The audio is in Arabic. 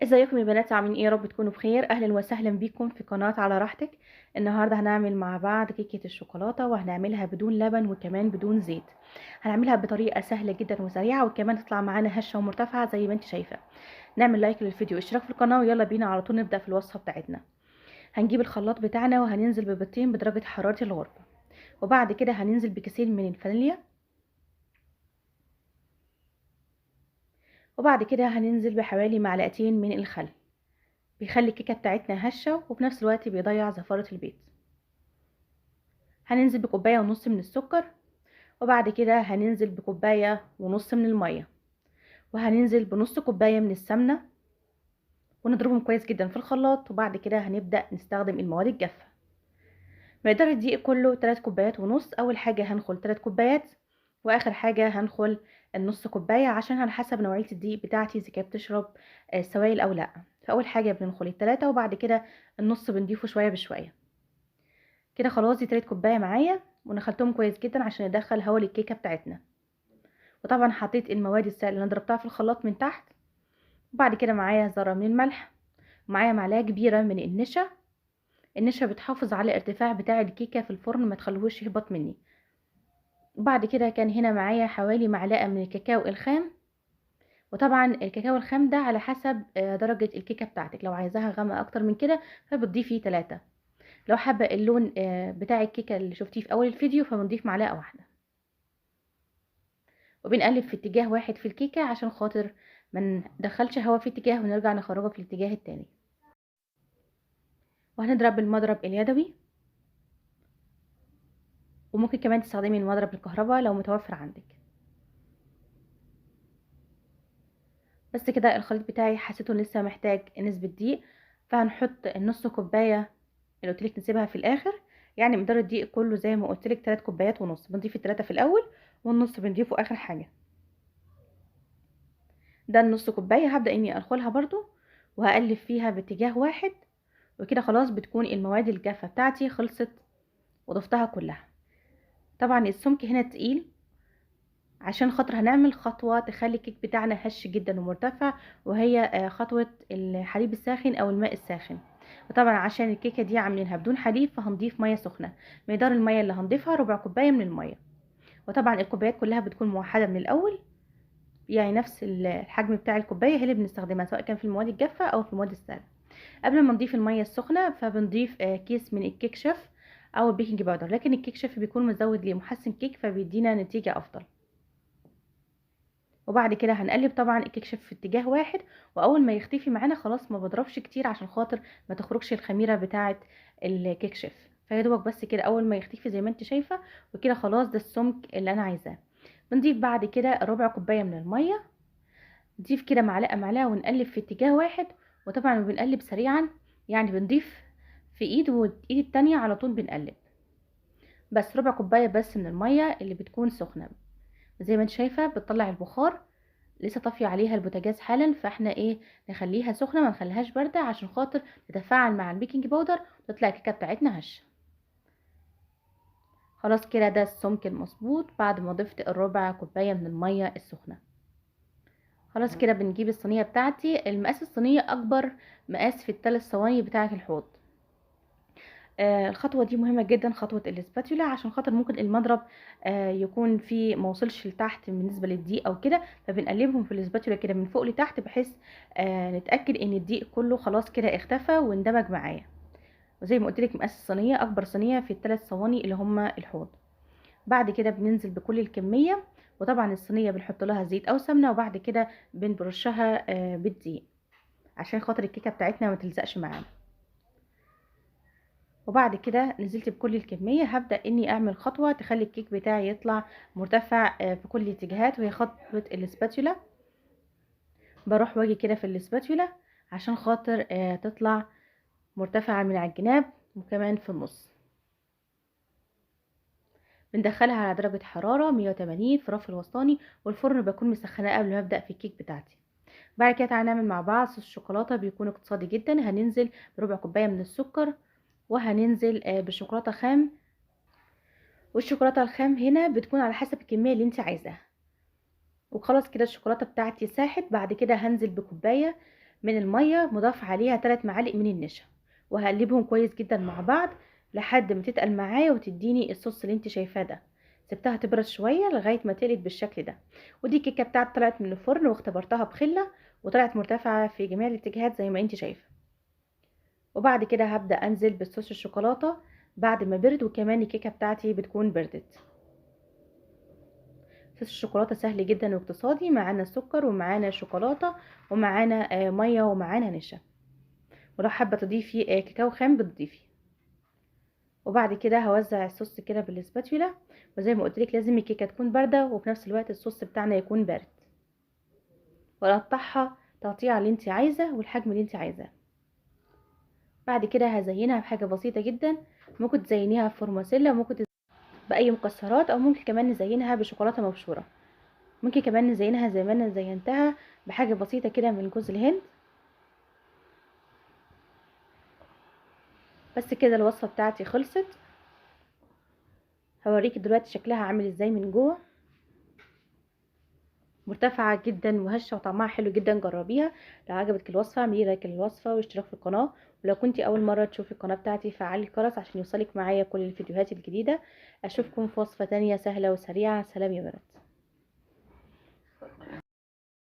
ازيكم يا بنات؟ عاملين ايه؟ يا رب تكونوا بخير. اهلا وسهلا بيكم في قناة على راحتك. النهارده هنعمل مع بعض كيكة الشوكولاتة، وهنعملها بدون لبن وكمان بدون زيت. هنعملها بطريقة سهلة جدا وسريعة، وكمان تطلع معانا هشة ومرتفعة زي ما انت شايفة. نعمل لايك للفيديو واشتراك في القناة، ويلا بينا على طول نبدأ في الوصفة بتاعتنا. هنجيب الخلاط بتاعنا وهننزل ببيضتين بدرجة حرارة الغرفة، وبعد كده هننزل بكيسين من الفانيليا، وبعد كده هننزل بحوالي معلقتين من الخل. بيخلي الكيكة بتاعتنا هشة وفي نفس الوقت بيضيع زفارة البيض. هننزل بكوباية ونص من السكر، وبعد كده هننزل بكوباية ونص من المية، وهننزل بنص كوباية من السمنة، ونضربهم كويس جدا في الخلاط. وبعد كده هنبدأ نستخدم المواد الجافة. مقدار الدقيق كله 3 كوبايات ونص. اول حاجة هنخل 3 كوبايات، واخر حاجة هنخل النص كوباية، عشان على حسب نوعية الدقيق بتاعتي اذا كانت بتشرب سوائل او لا. فاول حاجة بنخل التلاتة، وبعد كده النص بنضيفه شوية بشوية. كده خلاص دي 3 كوباية معايا، ونخلتهم كويس جدا عشان ندخل هوا للكيكة بتاعتنا. وطبعا حطيت المواد السائلة اللي انا ضربتها في الخلاط من تحت. وبعد كده معايا ذرة من الملح، ومعايا معلقة كبيرة من النشا. النشا بتحافظ على الارتفاع بتاع الكيكة في الفرن، ما تخلوهوش يهبط مني. وبعد كده كان هنا معايا حوالي معلقة من الكاكاو الخام. وطبعا الكاكاو الخام ده على حسب درجة الكيكة بتاعتك. لو عايزاها غامقة اكتر من كده فبتضيفي 3. لو حابة اللون بتاع الكيكة اللي شفتيه في اول الفيديو فبنضيف معلقة واحدة. وبنقلب في اتجاه واحد في الكيكة عشان خاطر ما ندخلش هوا في اتجاه ونرجع نخرجها في الاتجاه التاني. وهنضرب بالمضرب اليدوي، وممكن كمان تستخدمي المضرب الكهرباء لو متوفر عندك. بس كده الخليط بتاعي حسيته لسه محتاج نسبة دقيق، فهنحط النص كوباية اللي قلتلك نسيبها في الاخر. يعني مقدار الدقيق كله زي ما قلتلك 3 كوبايات ونص، بنضيف التلاتة في الاول والنص بنضيفه اخر حاجة. ده النص كوباية هبدأ اني ادخلها برضو، وهقلب فيها باتجاه واحد. وكده خلاص بتكون المواد الجافة بتاعتي خلصت وضفتها كلها. طبعا السمك هنا تقيل، عشان خاطر هنعمل خطوة تخلي الكيك بتاعنا هش جدا ومرتفع، وهي خطوة الحليب الساخن او الماء الساخن. وطبعا عشان الكيكة دي عاملينها بدون حليب فهنضيف مية سخنة. مقدار المية اللي هنضيفها ربع كوباية من المية. وطبعا الكوبايات كلها بتكون موحدة من الاول، يعني نفس الحجم بتاع الكوباية هي اللي بنستخدمها، سواء كان في المواد الجافة او في المواد السائلة. قبل ما نضيف المية السخنة فبنضيف كيس من الكيك شيف او البيكنج باودر، لكن الكيك شيف بيكون مزود لمحسن كيك فبيدينا نتيجة افضل. وبعد كده هنقلب طبعا الكيك شيف في اتجاه واحد، واول ما يختفي معانا خلاص ما بضربش كتير عشان خاطر ما تخرجش الخميره بتاعه الكيك شيف. فيا دوبك بس كده اول ما يختفي زي ما انت شايفه، وكده خلاص ده السمك اللي انا عايزاه. بنضيف بعد كده ربع كوبايه من الميه، نضيف كده معلقه معلقه ونقلب في اتجاه واحد. وطبعا بنقلب سريعا، يعني بنضيف في ايد والايد التانية على طول بنقلب. بس ربع كوبايه بس من الميه اللي بتكون سخنه. زي ما انت شايفه بتطلع البخار، لسه طافيه عليها البوتاجاز حالا. فاحنا ايه، نخليها سخنه ما نخليهاش بارده عشان خاطر تتفاعل مع البيكنج باودر وتطلع الكيكه بتاعتنا هشه. خلاص كده ده السمك المظبوط بعد ما ضفت الربع كوبايه من الميه السخنه. خلاص كده بنجيب الصينيه بتاعتي. المقاس الصينيه اكبر مقاس في الثلاث صواني بتاعه الحوض. الخطوة دي مهمة جدا، خطوة الاسباتولا، عشان خاطر ممكن المضرب يكون فيه موصلش لتحت بالنسبة للدقيق او كده. فبنقلبهم في الاسباتولا كده من فوق لتحت، بحيث نتأكد ان الدقيق كله خلاص كده اختفى واندمج معايا. وزي ما قلتلك مقاس الصينية اكبر صينية في الثلاث صواني اللي هما الحوض. بعد كده بننزل بكل الكمية، وطبعا الصينية بنحط لها زيت او سمنة، وبعد كده بنرشها بالدقيق عشان خاطر الكيكة بتاعتنا ما تلزقش معانا. وبعد كده نزلت بكل الكمية، هبدأ اني اعمل خطوة تخلي الكيك بتاعي يطلع مرتفع في كل الاتجاهات، وهي خطوة الاسباتولا. بروح واجي كده في الاسباتولا عشان خاطر تطلع مرتفعة من على الجناب وكمان في النص. بندخلها على درجة حرارة 180 في رف الوسطاني، والفرن بكون مسخناه قبل ما ابدأ في الكيك بتاعتي. بعد كده تعالى نعمل مع بعض صوص الشوكولاتة، بيكون اقتصادي جدا. هننزل بربع كوباية من السكر، وهننزل بالشوكولاتة خام. والشوكولاته الخام هنا بتكون على حسب الكميه اللي انت عايزاها. وخلاص كده الشوكولاته بتاعتي ساحت. بعد كده هنزل بكوبايه من المية مضاف عليها 3 معالق من النشا، وهقلبهم كويس جدا مع بعض لحد ما تتقل معايا وتديني الصوص اللي انت شايفاه ده. سبتها تبرد شويه لغايه ما تقلت بالشكل ده. ودي الكيكه بتاعتي طلعت من الفرن واختبرتها بخله، وطلعت مرتفعه في جميع الاتجاهات زي ما انت شايفه. وبعد كده هبدا انزل بالصوص الشوكولاته بعد ما برد، وكمان الكيكه بتاعتي بتكون بردت. صوص الشوكولاته سهل جدا واقتصادي، معانا سكر ومعانا شوكولاته ومعانا ميه ومعانا نشا. ولو حابه تضيفي كاكاو خام بتضيفي. وبعد كده هوزع الصوص كده بالاسباتيولا، وزي ما قلت لك لازم الكيكه تكون بارده وفي نفس الوقت الصوص بتاعنا يكون بارد. واقطعها تقطيع اللي انت عايزاه والحجم اللي انت عايزاه. بعد كده هزينها بحاجه بسيطه جدا، ممكن تزينيها بفورماسيلا، ممكن باي مكسرات، او ممكن كمان نزينها بشوكولاته مبشوره. ممكن كمان نزينها زي ما انا زينتها بحاجه بسيطه كده من جوز الهند. بس كده الوصفه بتاعتي خلصت. هوريكي دلوقتي شكلها عامل ازاي من جوه. مرتفعة جدا وهشة وطعمها حلو جدا، جربيها. لو عجبتك الوصفة اعملي لايك للوصفة واشتراك في القناة. ولو كنتي اول مرة تشوفي القناة بتاعتي فعلي الجرس عشان يوصلك معايا كل الفيديوهات الجديدة. اشوفكم في وصفة تانية سهلة وسريعة. سلام يا بنات.